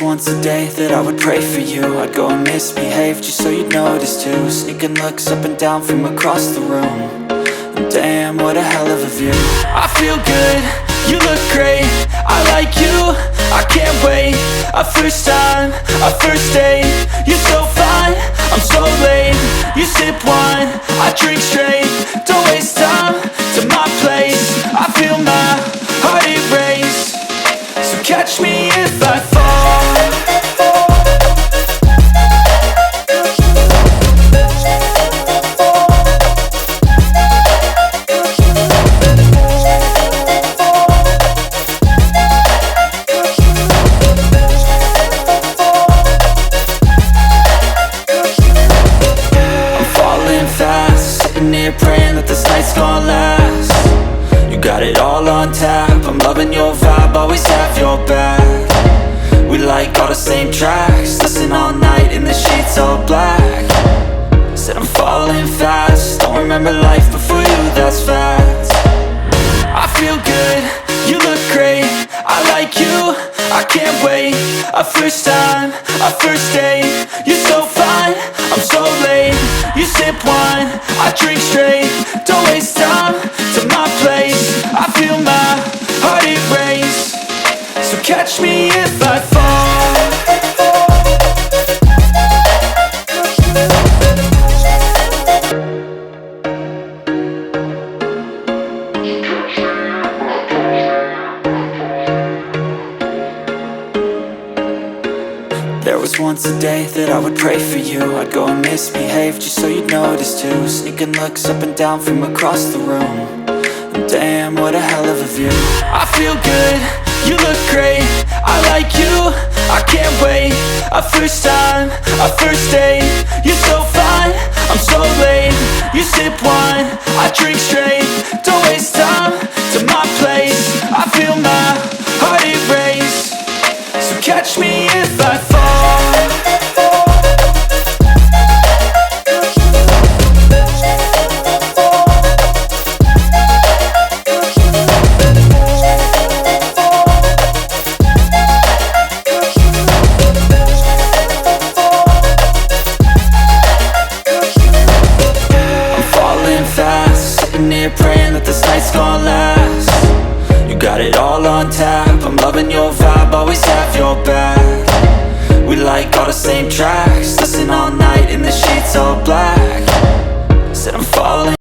was once a day that I would pray for you. I'd go and misbehave just so you'd notice too. Sneaking looks up and down from across the room. And damn, what a hell of a view. I feel good, you look great, I like you, I can't wait. A first time, a first date, you're so fine, I'm so late. You sip wine, I drink straight, don't waste time to my place. I feel my heart erase, so catch me if I fall. Praying that this night's gonna last. You got it all on tap, I'm loving your vibe, always have your back. We like all the same tracks, listen all night in the sheets all black. Said I'm falling fast, don't remember life before you, that's fact. I feel good, you look great, I like you, I can't wait. A first time, a first date, you're so fine, I'm so late. You sip wine, I drink straight, don't waste time to my place. I feel my heart erase, so catch me if I fall. There was once a day that I would pray for you. I'd go and misbehave just so you'd notice too. Sneaking looks up and down from across the room. And damn, what a hell of a view. I feel good, you look great, I like you, I can't wait. A first time, a first date, you're so fine, I'm so late. You sip wine, I drink straight, don't waste time to my place. I feel my heart erase, so catch me if I fall. Praying that this night's gonna last. You got it all on tap, I'm loving your vibe, always have your back. We like all the same tracks, listen all night in the sheets all black.